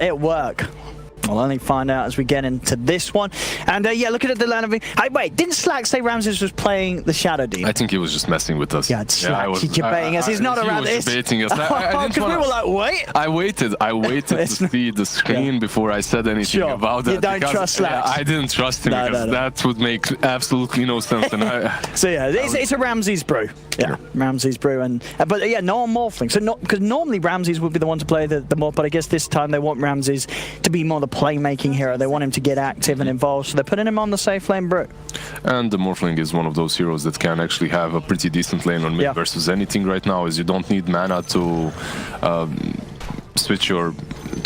it work? We'll only find out as we get into this one. And yeah, looking at the land of... Wait, didn't Slack say RAMZeS was playing the Shadow Demon? I think he was just messing with us. Yeah, Slack, he's debating us. He's not around this. He was debating us. Because we were like, wait. I waited to see the screen before I said anything about that. You don't trust Slack. I didn't trust him because that would make absolutely no sense. And so yeah, it's a RAMZeS.pro. Yeah, RAMZeS.pro. But yeah, no Morphling. So because normally RAMZeS would be the one to play the Morph, but I guess this time they want RAMZeS to be more the playmaking hero. They want him to get active and involved, so they're putting him on the safe lane Brew. And the Morphling is one of those heroes that can actually have a pretty decent lane on mid versus anything right now, as you don't need mana to switch to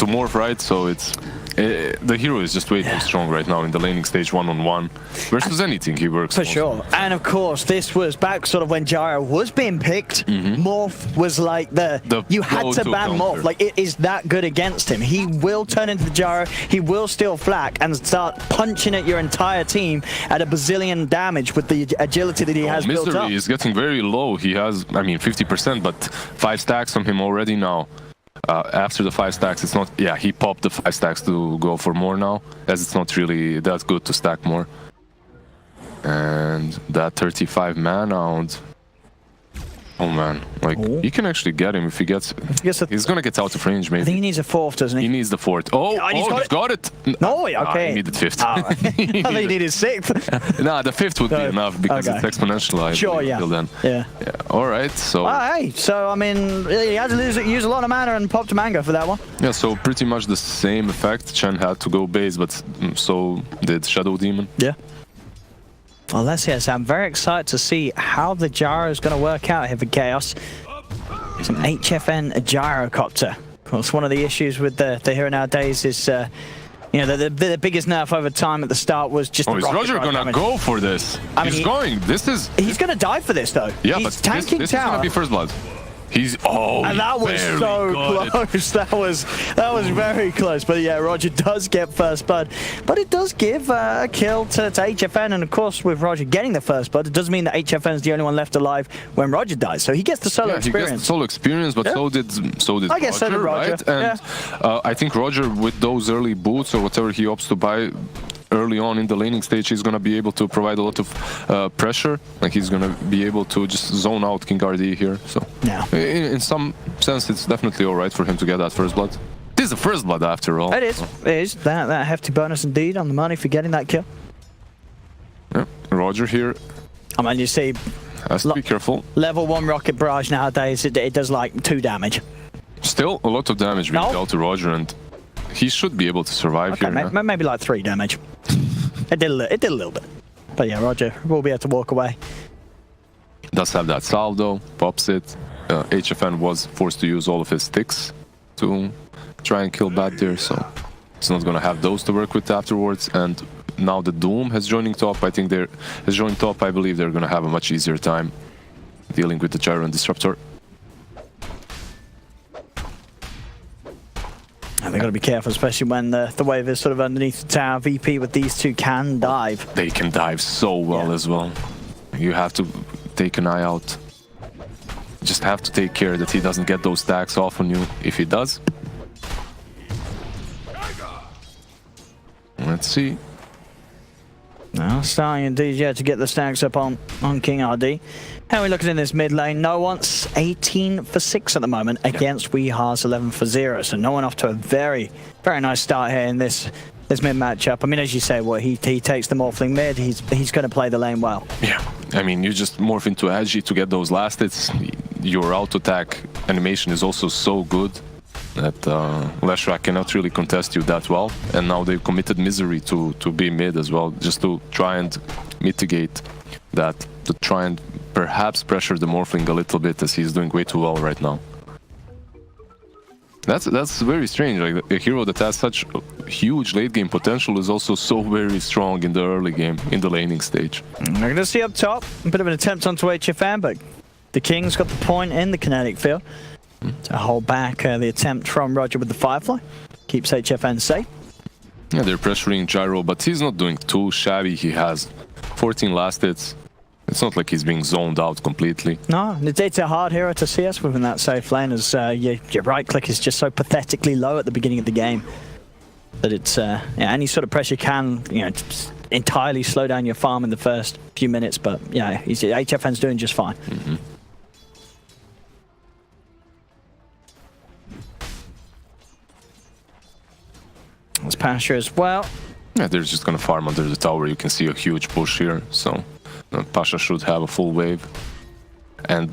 morph, right? So it's the hero is just way too strong right now in the laning stage one-on-one versus anything he works for sure. And of course, this was back sort of when Gyro was being picked. Morph was like the you had to ban Morph. Like, it is that good against him. He will turn into the Gyro, he will steal flak and start punching at your entire team at a bazillion damage with the agility that he has built up. Misery is getting very low. He has, I mean, 50%, but 5 stacks on him already now. After the 5 stacks, it's not... Yeah, he popped the 5 stacks to go for more now, as it's not really that good to stack more. And that 35 mana and... Oh man, like, you can actually get him if he gets... He's gonna get out of range, maybe. I think he needs a 4th, doesn't he? He needs the 4th. He's got it! No, okay. He needed 5th. I think he needed 6th. Nah, the 5th would be enough, because it's exponential. Sure, yeah. Then. Yeah. Alright, so... Hey, so, I mean, he had to use a lot of mana and popped a mango for that one. Yeah, so pretty much the same effect. Chen had to go base, but so did Shadow Demon. Yeah. Well, let's hear. So I'm very excited to see how the gyro is going to work out here for Chaos. Some HFN gyrocopter. Of course, one of the issues with the hero nowadays is, you know, the biggest nerf over time at the start was just. Oh, is Roger gonna go for this? I mean, he's going. He's gonna die for this though. Yeah, he's but tanking this tower. is gonna be first blood. And that was so close. That was very close. But yeah, Roger does get first blood, but it does give a kill to HFN. And of course, with Roger getting the first blood, it does mean that HFN is the only one left alive when Roger dies. So he gets the solo experience. He gets the solo experience, but so did I guess Roger, so did Roger. Right? And I think Roger, with those early boots or whatever he opts to buy early on in the laning stage, he's going to be able to provide a lot of pressure. Like, he's going to be able to just zone out King RD here. So in some sense, it's definitely all right for him to get that first blood. This is the first blood after all. It is. It is. That hefty bonus indeed on the money for getting that kill. Yeah, Roger here. I mean, you see, has to be careful. Level 1 rocket barrage nowadays, it does like 2 damage. Still a lot of damage being dealt to Roger, and he should be able to survive here. Maybe like 3 damage. It did a little bit. But yeah, Roger will be able to walk away. Does have that salve though, pops it. HFN was forced to use all of his sticks to try and kill Bat there, so he's not gonna have those to work with afterwards. And now the Doom has joining top. I think I believe they're gonna have a much easier time dealing with the Gyro and Disruptor. And they've got to be careful, especially when the wave is sort of underneath the tower. VP with these two can dive. They can dive so well as well. You have to take an eye out. Just have to take care that he doesn't get those stacks off on you. If he does, let's see. Now starting indeed, to get the stacks up on King RD. How are we looking in this mid lane? No one's 18 for 6 at the moment against Weehar's 11 for 0. So no one off to a very, very nice start here in this mid matchup. I mean, as you say, he takes the Morphling mid. He's going to play the lane well. Yeah, I mean, you just morph into Agi to get those last hits. Your auto attack animation is also so good that Leshrac cannot really contest you that well. And now they've committed Misery to be mid as well, just to try and mitigate that, to try and perhaps pressure the Morphling a little bit, as he's doing way too well right now. That's very strange. Like, a hero that has such huge late game potential is also so very strong in the early game, in the laning stage. We're going to see up top a bit of an attempt onto HFN, but the King's got the point in the kinetic field to hold back the attempt from Roger with the Firefly. Keeps HFN safe. Yeah, they're pressuring Gyro, but he's not doing too shabby. He has 14 last hits. It's not like he's being zoned out completely. No, it's a hard hero to CS within that safe lane, as your right click is just so pathetically low at the beginning of the game that it's any sort of pressure can entirely slow down your farm in the first few minutes. But yeah, HFN's doing just fine. Mm-hmm. There's Pasha as well. Yeah, they're just gonna farm under the tower. You can see a huge push here, so Pasha should have a full wave. And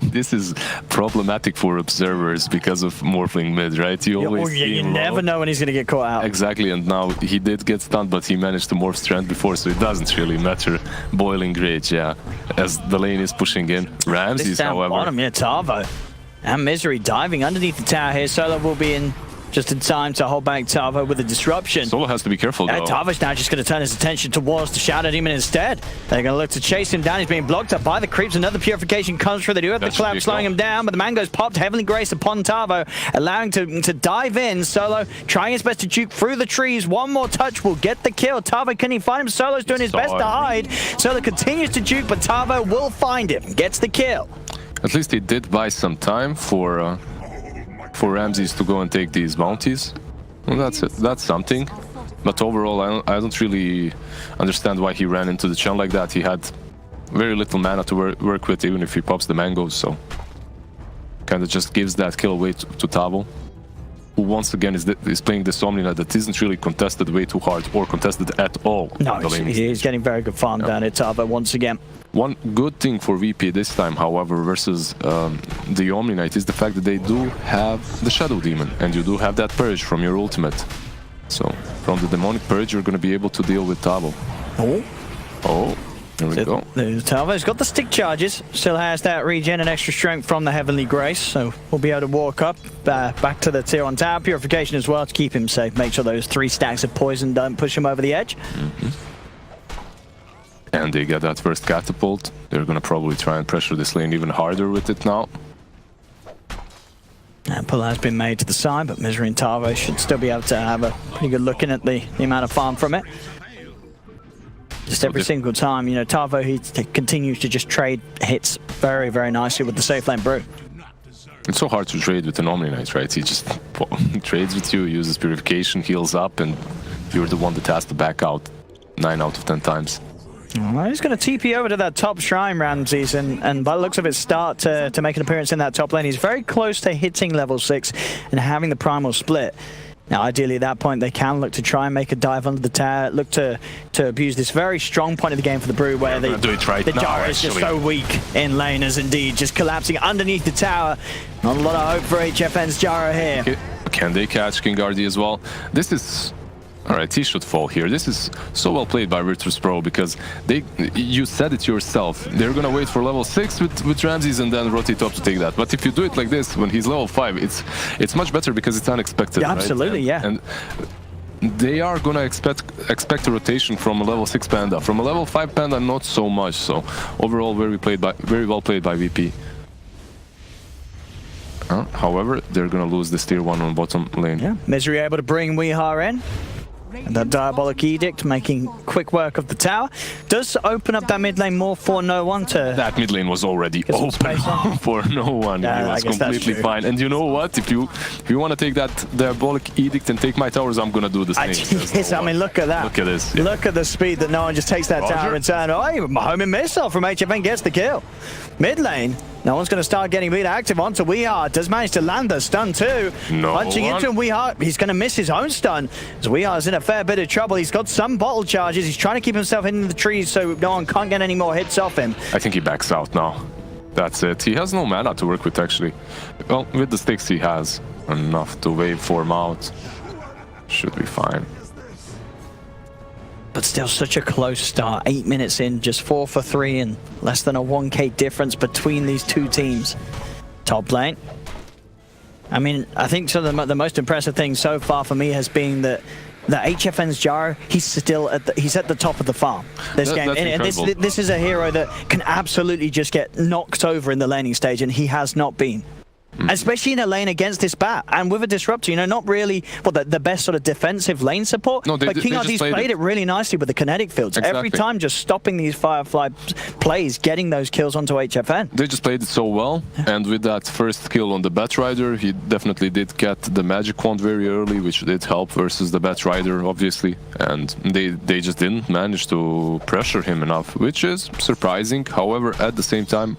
this is problematic for observers because of morphling mid, right? You always you never know when he's gonna get caught out. Exactly, and now he did get stunned, but he managed to morph strength before, so it doesn't really matter. Boiling Rage, yeah, as the lane is pushing in. RAMZeS, however. Bottom, yeah, Tavo and Misery diving underneath the tower here. Solo will be in just in time to hold back Tavo with a disruption. Solo has to be careful, though. Tavo's now just going to turn his attention towards the Shadow Demon instead. They're going to look to chase him down. He's being blocked up by the creeps. Another purification comes through. They do have the collapse slowing him down, but the Mango's popped. Heavenly Grace upon Tavo, allowing to dive in. Solo trying his best to juke through the trees. One more touch will get the kill. Tavo, can he find him? Solo's doing his best to hide. Solo continues to juke, but Tavo will find him. Gets the kill. At least he did buy some time for RAMZeS to go and take these bounties. Well, that's something. But overall, I don't really understand why he ran into the Chun like that. He had very little mana to work with, even if he pops the mangoes, so kind of just gives that kill away to Tavo, who once again is playing this Omni that isn't really contested way too hard or contested at all. No, he's getting very good farm down at Tavo once again. One good thing for VP this time, however, versus the Omni Knight is the fact that they do have the Shadow Demon, and you do have that Purge from your ultimate. So, from the Demonic Purge, you're going to be able to deal with Tavo. Oh, there we go. Tavo's got the stick charges, still has that regen and extra strength from the Heavenly Grace, so we'll be able to walk up back to the tier on tower. Purification as well to keep him safe, make sure those 3 stacks of poison don't push him over the edge. And they get that first catapult. They're gonna probably try and pressure this lane even harder with it now. And pull has been made to the side, but Misery and Tavo should still be able to have a pretty good look in at the amount of farm from it. Just every single time, Tavo, he continues to just trade hits very, very nicely with the safe lane brew. It's so hard to trade with an Omni Knight, right? He just trades with you, uses purification, heals up, and you're the one that has to back out 9 out of 10 times. Well, he's going to TP over to that top shrine, RAMZeS, and by the looks of it, start to make an appearance in that top lane. He's very close to hitting level 6 and having the primal split. Now, ideally, at that point, they can look to try and make a dive under the tower, look to abuse this very strong point of the game for the Brew, where the Jara is just so weak in lane, as indeed just collapsing underneath the tower. Not a lot of hope for HFN's Jara here. Can they catch King Ardi as well? This is... Alright, he should fall here. This is so well played by Virtus.pro because you said it yourself. They're gonna wait for level 6 with RAMZeS and then rotate up to take that. But if you do it like this, when he's level 5, it's much better because it's unexpected. Yeah, absolutely, right? yeah. And they are gonna expect a rotation from a level 6 Panda. From a level 5 Panda, not so much. So overall, very well played by VP. However, they're gonna lose this tier 1 on bottom lane. Yeah, Misery able to bring Weehar in. And that Diabolic Edict making quick work of the tower. Does open up that mid lane more for no one to... That mid lane was already open for no one. Yeah, he was completely fine. And you know what? If you want to take that Diabolic Edict and take my towers, I'm going to do the same. Yes, I mean, look at that. Look at this. Yeah. Look at the speed that no one just takes that tower and turn. Oh, homing missile from HFN gets the kill. Mid lane. No one's going to start getting beat active onto Weehar. Does manage to land the stun too. Punching into him, Weehar. He's going to miss his own stun. As Weehar's in a fair bit of trouble. He's got some bottle charges. He's trying to keep himself in the trees so no one can't get any more hits off him. I think he backs out now. That's it. He has no mana to work with, actually. Well, with the sticks he has enough to wave form out. Should be fine. But still such a close start. 8 minutes in, just 4 for 3 and less than a 1k difference between these two teams. Top lane. I mean, I think so the most impressive thing so far for me has been that HFN's Jara, he's at the top of the farm this game. And this is a hero that can absolutely just get knocked over in the laning stage, and he has not been. especially in a lane against this bat. And with a disruptor, you know, not really the best sort of defensive lane support, No, but King RD's played it really nicely with the kinetic fields. Exactly. Every time just stopping these Firefly plays, getting those kills onto HFN. They just played it so well, and with that first kill on the Batrider, he definitely did get the magic wand very early, which did help versus the Batrider, obviously, and they just didn't manage to pressure him enough, which is surprising. However, at the same time,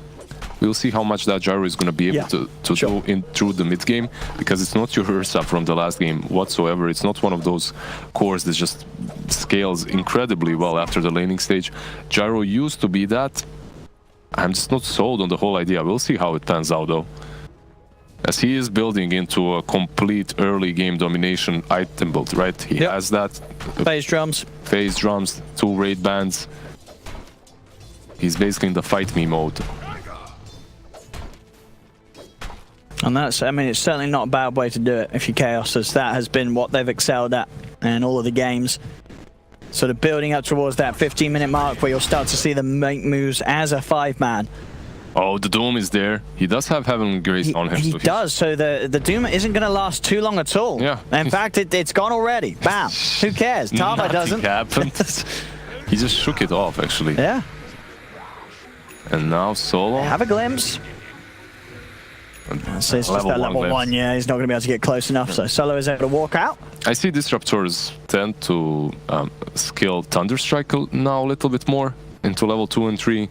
we'll see how much that gyro is going to be able to do through the mid game, because it's not your Ursa from the last game whatsoever. It's not one of those cores that just scales incredibly well after the laning stage. Gyro used to be that. I'm just not sold on the whole idea. We'll see how it pans out though, as he is building into a complete early game domination item build, right? He has that phase drums, 2 raid bands. He's basically in the fight me mode. And that's, I mean, it's certainly not a bad way to do it if you're Chaos, as that has been what they've excelled at in all of the games. Sort of building up towards that 15-minute mark where you'll start to see them make moves as a 5-man. Oh, the Doom is there. He does have Heavenly Grace on him. He does, so the Doom isn't going to last too long at all. Yeah. In fact, it's gone already. Bam. Who cares? Tava doesn't. Happened. He just shook it off, actually. Yeah. And now Solo. Have a glimpse. So it's just that level 1, yeah, he's not going to be able to get close enough, so Solo is able to walk out. I see Disruptors tend to skill Thunderstrike now a little bit more into level 2 and 3.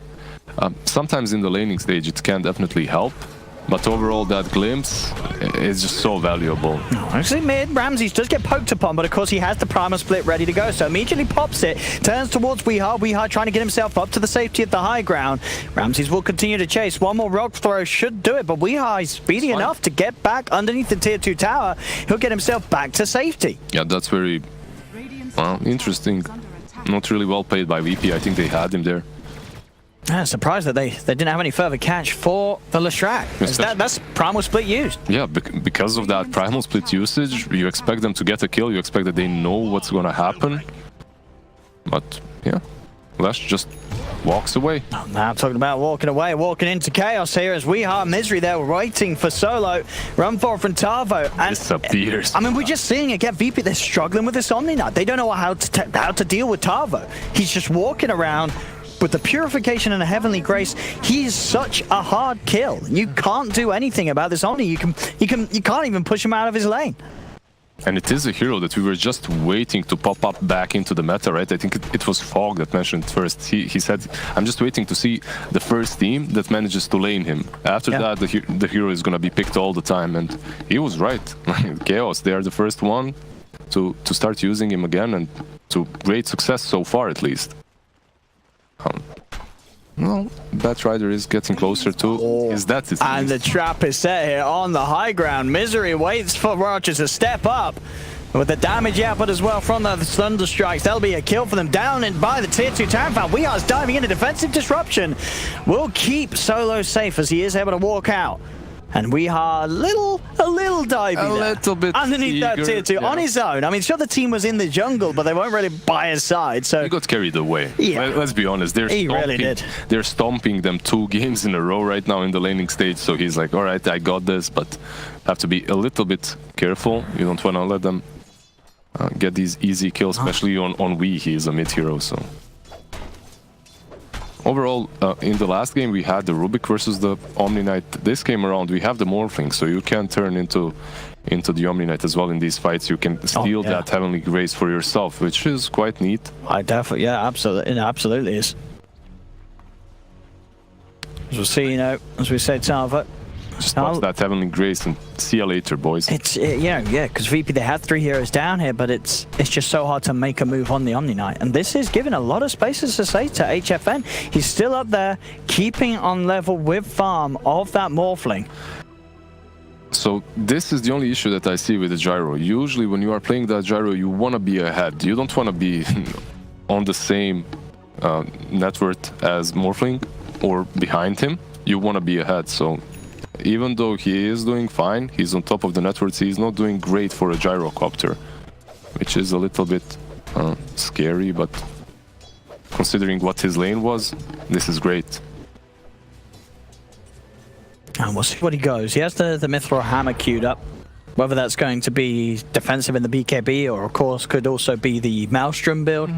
Sometimes in the laning stage it can definitely help, but overall that glimpse is just so valuable. Actually mid, RAMZeS does get poked upon, but of course he has the primal split ready to go, so immediately pops it, turns towards Weehaw trying to get himself up to the safety of the high ground. RAMZeS will continue to chase, one more rock throw should do it, but Weehaw is speedy enough to get back underneath the tier 2 tower. He'll get himself back to safety. Yeah, that's very, well, interesting. Not really well played by VP, I think they had him there. I'm surprised that they didn't have any further catch for the Lestrak. That's primal split used. Yeah, because of that primal split usage, you expect them to get a kill, you expect that they know what's gonna happen. But yeah, Lesh just walks away. Now talking about walking away, walking into chaos here as Weehaw Misery there waiting for Solo. Run forward from Tavo. And disappears. I mean, we're just seeing again, VP, they're struggling with this Omni Knight. They don't know how to deal with Tavo. He's just walking around with the Purification and a Heavenly Grace. He's such a hard kill. You can't do anything about this Omni. You can't even push him out of his lane. And it is a hero that we were just waiting to pop up back into the meta, right? I think it was Fog that mentioned first. He said, I'm just waiting to see the first team that manages to lane him. After that, the hero is going to be picked all the time. And he was right. Chaos, they are the first one to start using him again, and to great success so far, at least. Well, Batrider is getting closer to his death. And the trap is set here on the high ground. Misery waits for Roger to step up. With the damage output as well from the Thunder Strikes, that'll be a kill for them down and by the tier 2 town fan. Weeha's diving into defensive disruption. Will keep Solo safe as he is able to walk out. And Weehaw a little divey there. Little bit underneath that tier 2 on his own. I mean, sure, the team was in the jungle, but they weren't really by his side. So he got carried away. Yeah. Let's be honest. He really did. They're stomping them 2 games in a row right now in the laning stage. So he's like, all right, I got this, but have to be a little bit careful. You don't want to let them get these easy kills, especially on Wee. He is a mid hero, so. Overall, in the last game we had the Rubik versus the Omni Knight. This game around we have the Morphling, so you can turn into the Omni Knight as well in these fights. You can steal that Heavenly Grace for yourself, which is quite neat. I definitely, yeah, absolutely, it absolutely is. As we'll see, you know, as we said, Tava. Just watch that Heavenly Grace and see you later, boys. It's yeah, because VP, they have 3 heroes down here, but it's just so hard to make a move on the Omni Knight, and this is giving a lot of spaces to say to HFN. He's still up there, keeping on level with farm of that Morphling. So this is the only issue that I see with the gyro. Usually when you are playing that gyro, you want to be ahead. You don't want to be on the same net worth as Morphling or behind him. You want to be ahead. So even though he is doing fine, he's on top of the net worth, he's not doing great for a gyrocopter, which is a little bit scary, but considering what his lane was, this is great. And we'll see what he goes. He has the Mithril Hammer queued up. Whether that's going to be defensive in the BKB or, of course, could also be the Maelstrom build.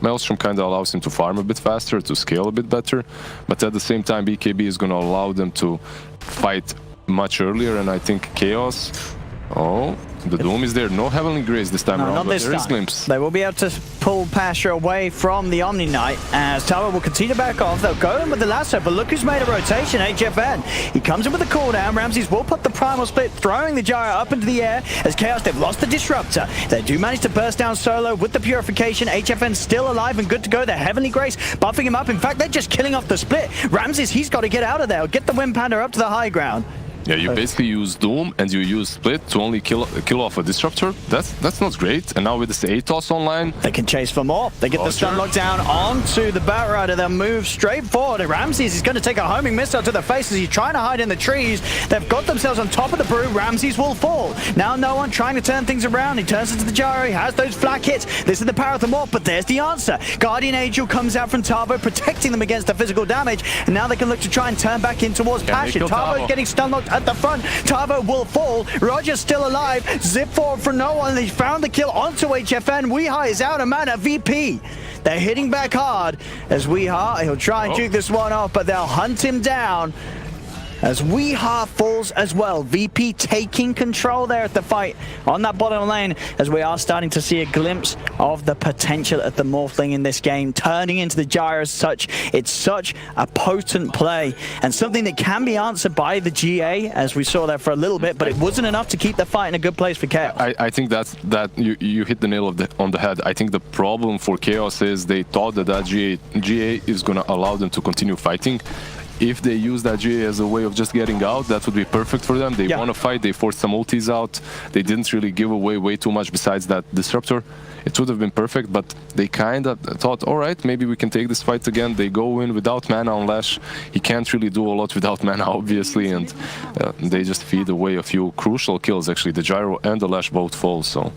Maelstrom kind of allows him to farm a bit faster, to scale a bit better, but at the same time BKB is going to allow them to fight much earlier, and I think Chaos... Oh, the Doom is there. No Heavenly Grace this time around, not but this there is time. Glimpse. They will be able to pull Pasha away from the Omni Knight as Tower will continue to back off. They'll go in with the lasso, but look who's made a rotation, HFN. He comes in with the cooldown. RAMZeS will put the Primal Split, throwing the Gyro up into the air as Chaos, they've lost the Disruptor. They do manage to burst down solo with the Purification. HFN still alive and good to go. The Heavenly Grace buffing him up. In fact, they're just killing off the Split. RAMZeS, he's got to get out of there. Get the Wind Panda up to the high ground. Yeah, you basically use Doom and you use Split to only kill off a Disruptor. That's not great. And now with this Atos online... They can chase for more. They get the stun lock down onto the Batrider. They'll move straight forward. RAMZeS is going to take a homing missile to the face as he's trying to hide in the trees. They've got themselves on top of the brew. RAMZeS will fall. Now no one trying to turn things around. He turns into the Gyro. He has those flak hits. This is the power of the Morph, but there's the answer. Guardian Angel comes out from Tavo, protecting them against the physical damage. And now they can look to try and turn back in towards Passion. Tavo's getting stun locked at the front. Tavo will fall. Roger's still alive. Zip forward for no one. He found the kill onto HFN. Weeha is out of mana. VP. They're hitting back hard as Weeha. He'll try and juke this one off, but they'll hunt him down as Weeha falls as well. VP taking control there at the fight on that bottom lane as we are starting to see a glimpse of the potential of the Morphling in this game, turning into the Gyro as such. It's such a potent play and something that can be answered by the GA as we saw there for a little bit, but it wasn't enough to keep the fight in a good place for Chaos. I think that you hit the nail on the head. I think the problem for Chaos is they thought that GA is going to allow them to continue fighting. If they use that GA as a way of just getting out, that would be perfect for them. They want to fight, they forced some ultis out. They didn't really give away way too much besides that Disruptor. It would have been perfect, but they kind of thought, all right, maybe we can take this fight again. They go in without mana on Lash. He can't really do a lot without mana, obviously, and they just feed away a few crucial kills, actually. The Gyro and the Lash both fall, so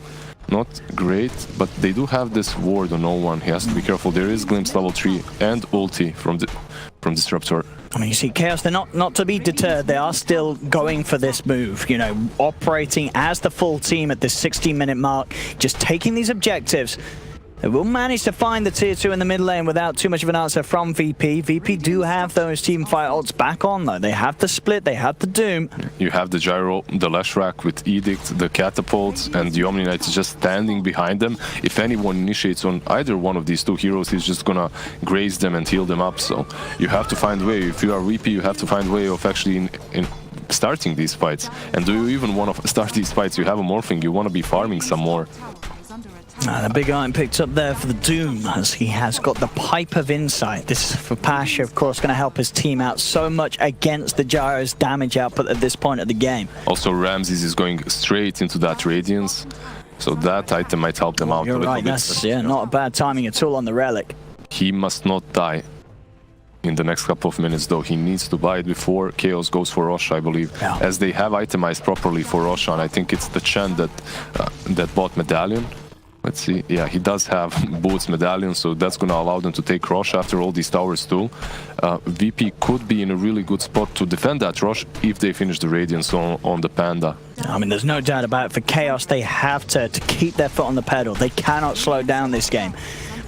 not great, but they do have this ward on no one. He has to be careful. There is Glimpse level 3 and ulti from Disruptor. I mean, you see, Chaos, they're not to be deterred. They are still going for this move, you know, operating as the full team at this 60-minute mark, just taking these objectives. They will manage to find the tier 2 in the mid lane without too much of an answer from VP. VP do have those teamfight ults back on, though. They have the Split, they have the Doom. You have the Gyro, the Lash Rack with Edict, the Catapults, and the Omni Knight is just standing behind them. If anyone initiates on either one of these two heroes, he's just gonna graze them and heal them up. So you have to find a way. If you are VP, you have to find a way of actually in starting these fights. And do you even want to start these fights? You have a Morphling, you want to be farming some more. The big iron picked up there for the Doom as he has got the Pipe of Insight. This is for Pasha, of course, going to help his team out so much against the Gyro's damage output at this point of the game. Also, RAMZeS is going straight into that Radiance, so that item might help them out a little bit. That's not a bad timing at all on the Relic. He must not die in the next couple of minutes, though. He needs to buy it before Chaos goes for Roshan, I believe, as they have itemized properly for Roshan. I think it's the Chen that bought Medallion. Let's see. Yeah, he does have Boots Medallion, so that's going to allow them to take Rosh after all these towers too. VP could be in a really good spot to defend that Rosh if they finish the Radiance on the Panda. I mean, there's no doubt about it. For Chaos, they have to keep their foot on the pedal. They cannot slow down this game.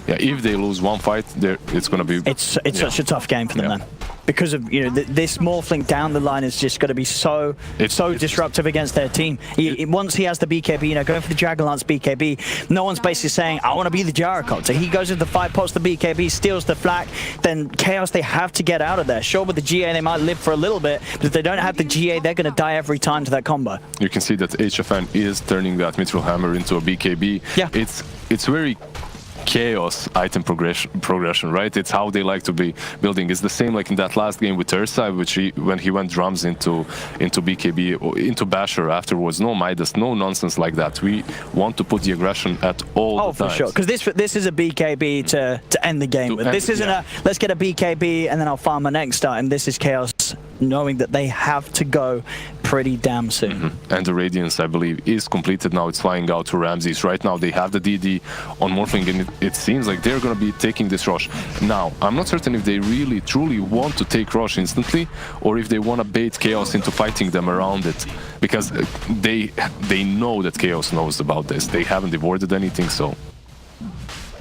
Yeah, if they lose one fight, it's going to be... It's such a tough game for them then. Because of, you know, this Morphling down the line is just going to be so disruptive against their team. Once he has the BKB, you know, going for the Dragonlance BKB, no one's basically saying, I want to be the Gyrocopter. He goes into the fight, pops the BKB, steals the flak, then Chaos, they have to get out of there. Sure, with the GA, they might live for a little bit, but if they don't have the GA, they're going to die every time to that combo. You can see that HFN is turning that Mithril Hammer into a BKB. Yeah. It's very Chaos item progression, right? It's how they like to be building. It's the same like in that last game with Ursa, which when he went drums into BKB, or into Basher afterwards. No Midas, no nonsense like that. We want to put the aggression at all the times. For sure, because this is a BKB to end the game with. This isn't a, let's get a BKB and then I'll farm my next start, and this is Chaos knowing that they have to go pretty damn soon. And the Radiance, I believe, is completed now. It's flying out to RAMZeS. Right now, they have the DD on Morphling, and it seems like they're going to be taking this rush. Now, I'm not certain if they really, truly want to take rush instantly, or if they want to bait Chaos into fighting them around it. Because they know that Chaos knows about this. They haven't avoided anything, so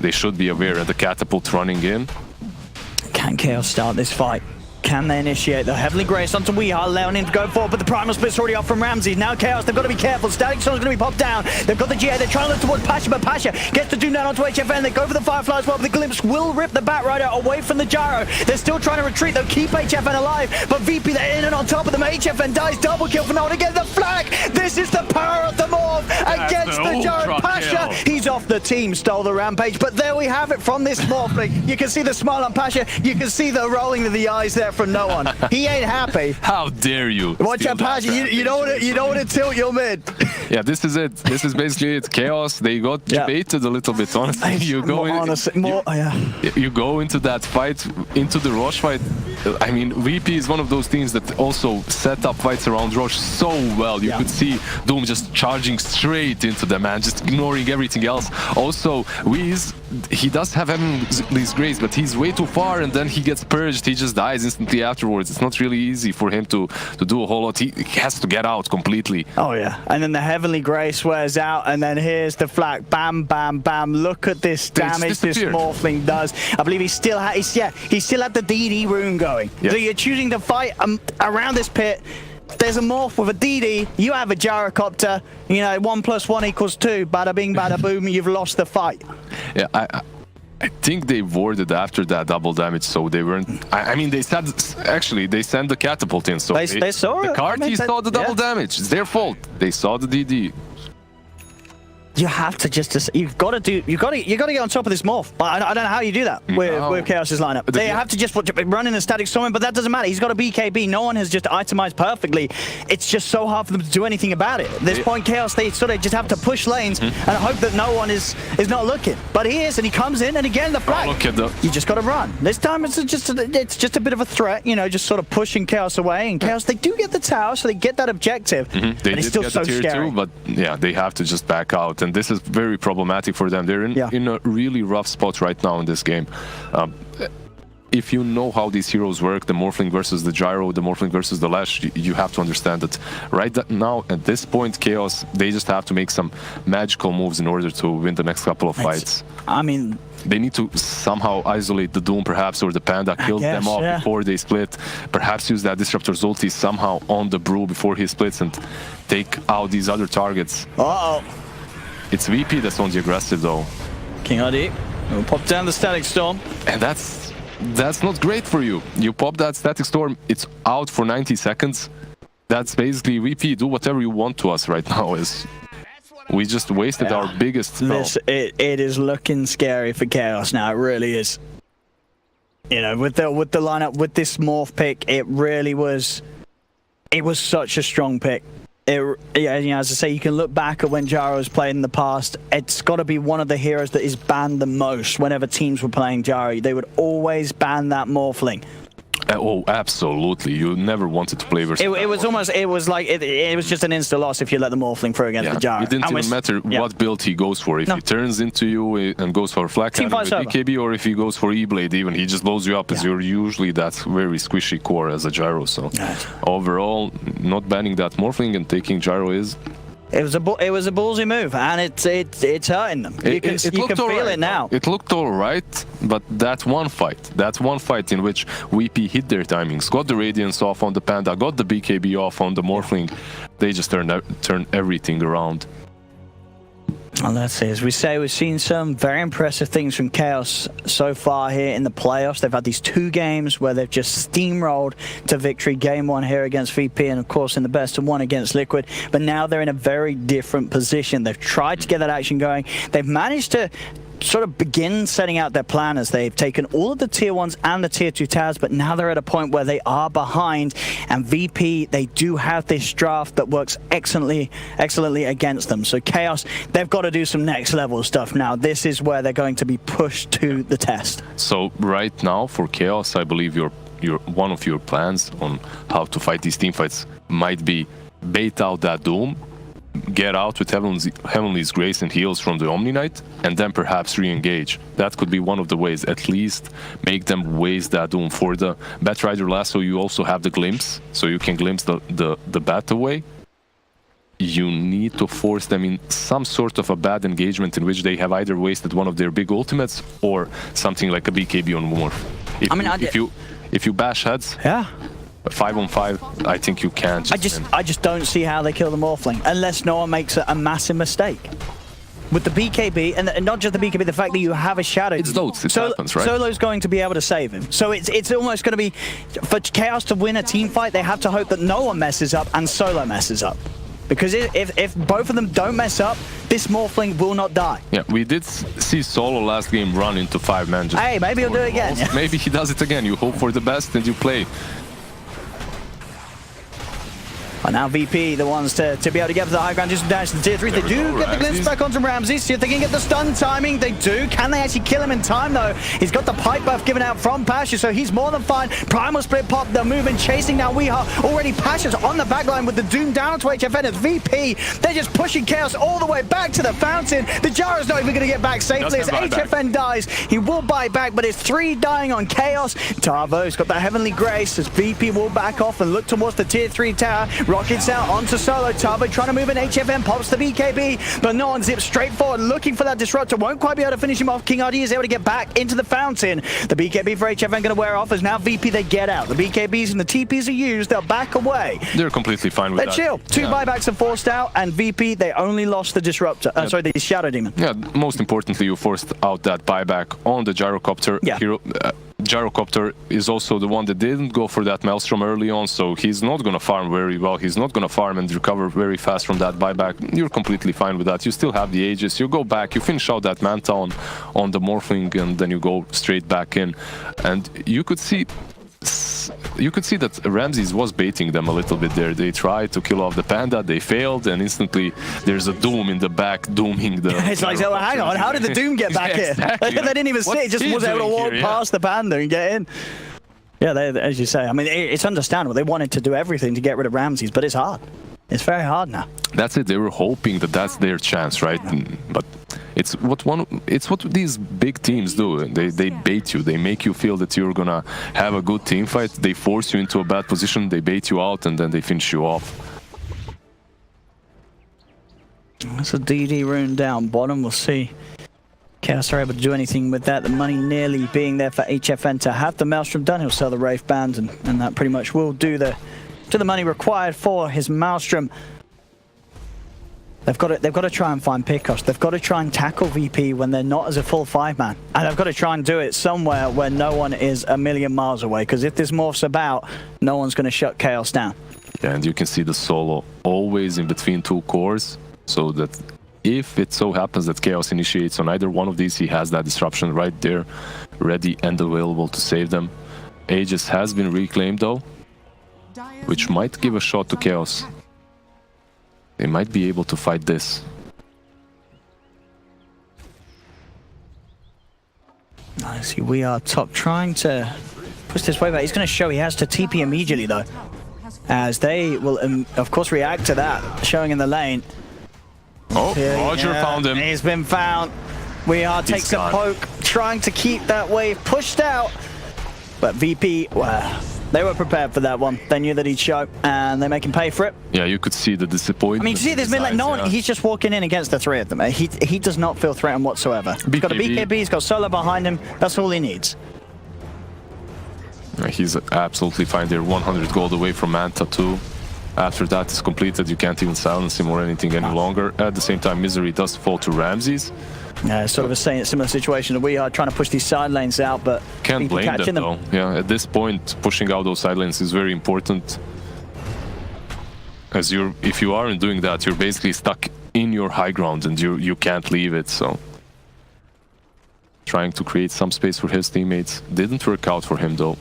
they should be aware. And the catapult running in. Can Chaos start this fight? Can they initiate? They're heavily graced onto Weeha, allowing him to go forward, but the primal split's already off from RAMZeS. Now Chaos, they've got to be careful. Static Storm's going to be popped down. They've got the GA, they're trying to look towards Pasha, but Pasha gets to do down onto HFN. They go for the Firefly as well, but the Glimpse will rip the Batrider away from the Gyro. They're still trying to retreat, they'll keep HFN alive, but VP, they're in and on top of them. HFN dies, double kill for no one to get the flag. This is the power of the Morph against the Gyro. Pasha, he's off the team, stole the Rampage, but there we have it from this Morphling. You can see the smile on Pasha, you can see the rolling of the eyes there from no one. He ain't happy. How dare you? Watch out, Pasha. You don't want to tilt your mid. Yeah, this is it. This is basically it. Chaos. They got baited a little bit. Honestly, you go you go into that fight, into the Roche fight. I mean, VP is one of those teams that also set up fights around Roche so well. You could see Doom just charging straight into them and just ignoring everything else. Also, he does have Emily's Grace, but he's way too far, and then he gets purged. He just dies instantly afterwards. It's not really easy for him to do a whole lot. He has to get out completely. Oh yeah, and then the Heavenly Grace wears out, and then here's the flak. Bam, bam, bam. Look at this damage this Morphling does. I believe he still had the DD rune going. Yeah. So you're choosing to fight around this pit. There's a Morph with a DD, you have a Gyrocopter, you know, 1 + 1 = 2, bada bing, bada boom, you've lost the fight. Yeah, I think they warded after that double damage, so they weren't. I mean, they sent the catapult in, so they saw it. The Carty saw the double damage. It's their fault. They saw the DD. You have to you've got to get on top of this Morph. But I don't know how you do that with Chaos's lineup. They have to just run in a static storm, but that doesn't matter. He's got a BKB. No one has just itemized perfectly. It's just so hard for them to do anything about it. At this point, Chaos, they sort of just have to push lanes and hope that no one is not looking. But he is, and he comes in, and again the flag. You just got to run. This time it's just a bit of a threat, you know, just sort of pushing Chaos away. And Chaos, they do get the tower, so they get that objective. They did still get the tier 2, but yeah, they have to just back out. And this is very problematic for them. They're in a really rough spot right now in this game. If you know how these heroes work, the Morphling versus the Gyro, the Morphling versus the Lash, you have to understand that right now, at this point, Chaos, they just have to make some magical moves in order to win the next couple of fights. I mean, they need to somehow isolate the Doom, perhaps, or the Panda, kill them off before they split. Perhaps use that Disruptor's ulti somehow on the Brew before he splits and take out these other targets. It's VP that's on the aggressive, though. King ID will pop down the Static Storm. And that's not great for you. You pop that Static Storm, it's out for 90 seconds. That's basically VP, do whatever you want to us right now. We just wasted our biggest spell. It is looking scary for Chaos now, it really is. You know, with the lineup, with this Morph pick, it really was... It was such a strong pick. You know, as I say, you can look back at when Gyro has played in the past. It's got to be one of the heroes that is banned the most whenever teams were playing Gyro. They would always ban that Morphling. Oh, absolutely. You never wanted to play versus it was just an insta loss if you let the Morphling through against the Gyro. It didn't even matter what build he goes for. If he turns into you and goes for Flak with BKB, or if he goes for E-Blade even, he just blows you up as you're usually that very squishy core as a Gyro. So overall, not banning that Morphling and taking Gyro is... It was a ballsy move, and it's hurting them. You can feel it now. It looked all right, but that one fight in which VP hit their timings, got the Radiance off on the Panda, got the BKB off on the Morphling, they just turned everything around. Well, let's see. As we say, we've seen some very impressive things from Chaos so far here in the playoffs. They've had these 2 games where they've just steamrolled to victory. Game 1 here against VP, and of course in the best of 1 against Liquid. But now they're in a very different position. They've tried to get that action going. They've managed to sort of begin setting out their plan as they've taken all of the tier 1s and the tier 2 towers, but now they're at a point where they are behind, and VP, they do have this draft that works excellently against them. So Chaos, they've got to do some next level stuff now. This is where they're going to be pushed to the test. So right now for Chaos, I believe one of your plans on how to fight these team fights might be bait out that Doom, get out with Heavenly's Grace and heals from the Omni Knight, and then perhaps re-engage. That could be one of the ways. At least make them waste that Doom. For the Batrider Lasso, you also have the Glimpse, so you can glimpse the Bat away. You need to force them in some sort of a bad engagement in which they have either wasted one of their big ultimates or something like a BKB on Morph. If you bash heads, yeah, 5-on-5, I think you can't. I just don't see how they kill the Morphling unless no one makes a massive mistake. With the BKB, and not just the BKB, the fact that you have a Shadow. It's Dotes, it happens, right? Solo's going to be able to save him. So it's almost going to be, for Chaos to win a team fight, they have to hope that no one messes up and Solo messes up. Because if both of them don't mess up, this Morphling will not die. Yeah, we did see Solo last game run into 5-man. Hey, maybe he'll do it again. Maybe he does it again. You hope for the best and you play. But now VP, the ones to be able to get to the high ground, just dash to the tier 3. They do get the glimpse back onto RAMZeS. See if they can get the stun timing. They do. Can they actually kill him in time, though? He's got the pipe buff given out from Pasha, so he's more than fine. Primal split pop, the movement chasing now Weeha. Already Pasha's on the backline with the Doom down to HFN. It's VP. They're just pushing Chaos all the way back to the fountain. The Jara's not even going to get back safely as HFN dies. He will buy back, but it's 3 dying on Chaos. Tavo's got that Heavenly Grace as VP will back off and look towards the tier 3 tower. Rockets out onto Solo. Tavo trying to move in. HFN pops the BKB, but no one zips straight forward looking for that disruptor. Won't quite be able to finish him off. King RD is able to get back into the fountain. The BKB for HFN going to wear off as now VP they get out. The BKBs and the TPs are used. They'll back away. They're completely fine with that. They're chill. 2 buybacks are forced out, and VP they only lost the disruptor. Sorry, the Shadow Demon. Yeah, most importantly, you forced out that buyback on the Gyrocopter. Yeah. Gyrocopter is also the one that didn't go for that Maelstrom early on, so he's not going to farm very well. He's not going to farm and recover very fast from that buyback. You're completely fine with that. You still have the Aegis. You go back, you finish out that Manta on the Morphling, and then you go straight back in. And you could see that RAMZeS was baiting them a little bit there. They tried to kill off the Panda, they failed, and instantly there's a Doom in the back dooming the... It's like, so hang on, how did the Doom get back here? Exactly. They didn't even see it, just was able to walk past the Panda and get in. Yeah, as you say, I mean, it's understandable. They wanted to do everything to get rid of RAMZeS, but it's hard. It's very hard now. That's it. They were hoping that that's their chance, right? But it's what these big teams do. They bait you. They make you feel that you're gonna have a good team fight. They force you into a bad position. They bait you out, and then they finish you off. That's a DD rune down bottom. We'll see. Chaos are able to do anything with that. The money nearly being there for HFN to have the Maelstrom done. He'll sell the Wraith Band, and that pretty much will do the money required for his Maelstrom. They've got to try and find pickoffs. They've got to try and tackle VP when they're not as a full 5-man. And they've got to try and do it somewhere where no one is a million miles away. Because if this morphs about, no one's going to shut Chaos down. Yeah, and you can see the Solo always in between 2 cores, so that if it so happens that Chaos initiates on either one of these, he has that disruption right there, ready and available to save them. Aegis has been reclaimed though, which might give a shot to Chaos. They might be able to fight this. I see we are top trying to push this way back. He's going to show he has to TP immediately though, as they will of course react to that, showing in the lane. Oh, Roger found him. He's been found. We are takes a poke, trying to keep that wave pushed out. But VP, wow, they were prepared for that one. They knew that he'd show, and they make him pay for it. Yeah, you could see the disappointment. I mean, you see this mid lane, no one, he's just walking in against the 3 of them. He does not feel threatened whatsoever. He's got a BKB, he's got Solo behind him. That's all he needs. He's absolutely fine. They're 100 gold away from Manta too. After that is completed, you can't even silence him or anything any longer. At the same time, Misery does fall to RAMZeS. Yeah, sort of a similar situation that we are trying to push these side lanes out, but can't blame them though. Yeah, at this point, pushing out those side lanes is very important. As if you aren't doing that, you're basically stuck in your high ground and you can't leave it. So, trying to create some space for his teammates didn't work out for him though,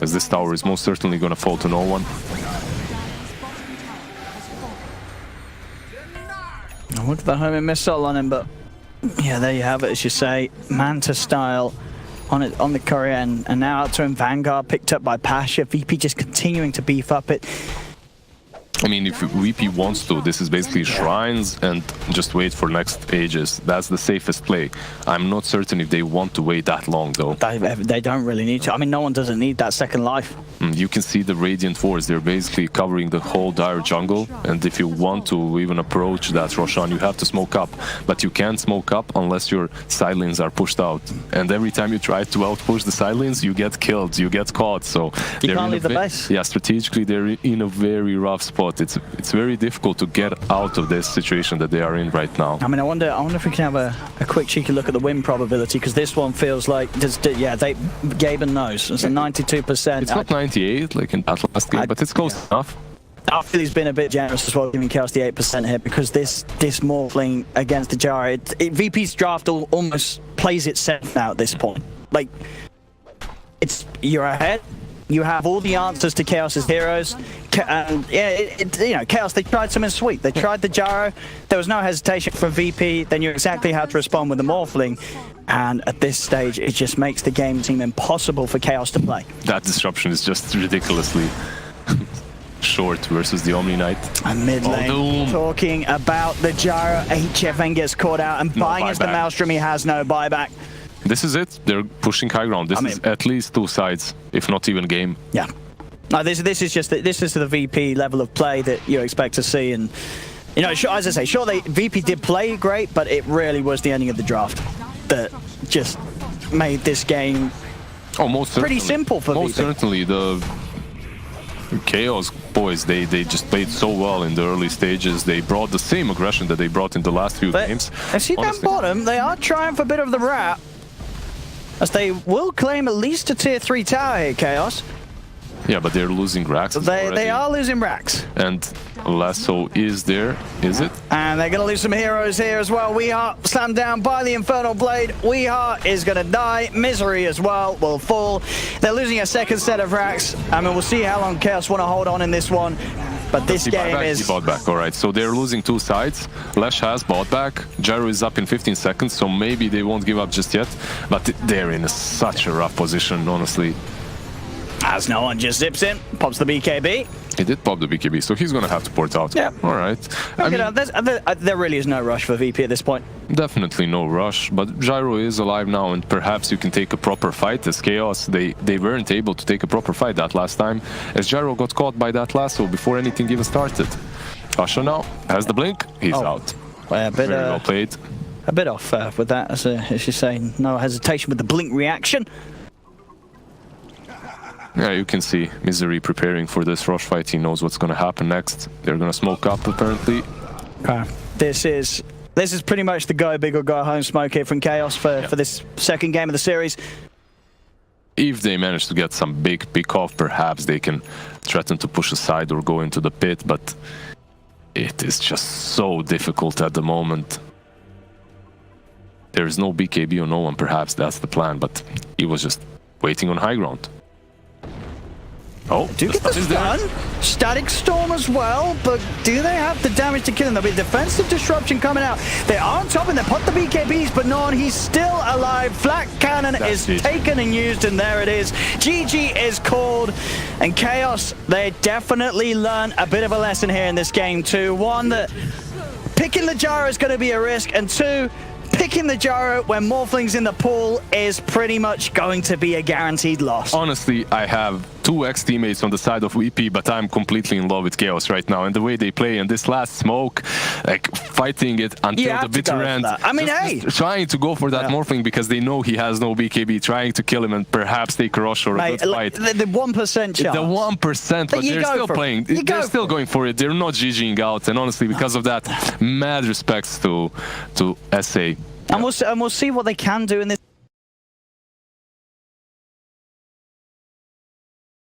as this tower is most certainly going to fall to no one. I went for the homing missile on him, but yeah, there you have it, as you say, Manta style on the courier, and now out to him. Vanguard picked up by Pasha. VP just continuing to beef up it. I mean, if VP wants to, this is basically shrines and just wait for next ages. That's the safest play. I'm not certain if they want to wait that long, though. They don't really need to. I mean, no one doesn't need that second life. You can see the Radiant Wars. They're basically covering the whole dire jungle. And if you want to even approach that Roshan, you have to smoke up. But you can't smoke up unless your side lanes are pushed out. And every time you try to outpush the side lanes, you get killed, you get caught. So you can't leave the base. Yeah, strategically, they're in a very rough spot. It's very difficult to get out of this situation that they are in right now. I mean, I wonder if we can have a quick cheeky look at the win probability, because this one feels like Gaben knows. It's a 92%. It's not 98 like in that last game, but it's close enough. I feel he's been a bit generous as well, giving Chaos the 8% here, because this Morphling against the Jara, VP's draft almost plays itself now at this point. Like, you're ahead. You have all the answers to Chaos's heroes. And yeah, Chaos, they tried something sweet. They tried the Gyro. There was no hesitation from VP. They knew exactly how to respond with the Morphling. And at this stage, it just makes the game seem impossible for Chaos to play. That disruption is just ridiculously short versus the Omni Knight. And mid lane, talking about the Gyro. HFN gets caught out, and buying as the Maelstrom, he has no buyback. This is it. They're pushing high ground. This is at least two sides, if not even game. Yeah. No, this is just this is the VP level of play that you expect to see, and you know, as I say, sure, VP did play great, but it really was the ending of the draft that just made this game pretty simple for VP. Most certainly, the Chaos boys, they just played so well in the early stages. They brought the same aggression that they brought in the last few games. I see down bottom, they are trying for a bit of the rat, as they will claim at least a tier 3 tower here, Chaos. Yeah, but they're losing racks. They are losing racks. And Lasso is there, is it? And they're going to lose some heroes here as well. Weeheart slammed down by the Infernal Blade. Weeheart is going to die. Misery as well will fall. They're losing a second set of racks. I mean, we'll see how long Chaos want to hold on in this one. But this game is... He bought back, all right. So they're losing two sides. Lash has bought back. Gyro is up in 15 seconds, so maybe they won't give up just yet. But they're in such a rough position, honestly. As no one just zips in, pops the BKB. He did pop the BKB, so he's going to have to port out. Yeah. All right. There really is no rush for VP at this point. Definitely no rush, but Gyro is alive now, and perhaps you can take a proper fight as Chaos. They weren't able to take a proper fight that last time, as Gyro got caught by that lasso before anything even started. Asha now has the blink. He's out. Well, very well played. A bit off with that, as you say. No hesitation with the blink reaction. Yeah, you can see Misery preparing for this rush fight. He knows what's going to happen next. They're going to smoke up, apparently. Okay. This is pretty much the go big or go home smoke here from Chaos for this second game of the series. If they manage to get some big pick off, perhaps they can threaten to push aside or go into the pit, but it is just so difficult at the moment. There is no BKB or no one, perhaps that's the plan, but he was just waiting on high ground. Oh, do get the stun. Static Storm as well, but do they have the damage to kill him? There'll be defensive disruption coming out. They are on top and they put the BKBs, but no, he's still alive. Flat Cannon is taken and used, and there it is. GG is called, and Chaos, they definitely learned a bit of a lesson here in this game too. One, that picking the Gyro is going to be a risk, and two, picking the Gyro when Morphling's in the pool is pretty much going to be a guaranteed loss. Honestly, I have 2 ex-teammates on the side of VP, but I'm completely in love with Chaos right now. And the way they play, and this last smoke, like fighting it until the bitter end. I mean, just trying to go for that Morphling because they know he has no BKB, trying to kill him and perhaps take a rush or a good fight. The 1% chance. The 1%, but they're still playing. They're still going for it. They're not GGing out. And honestly, because of that, mad respects to SA. And we'll see what they can do in this.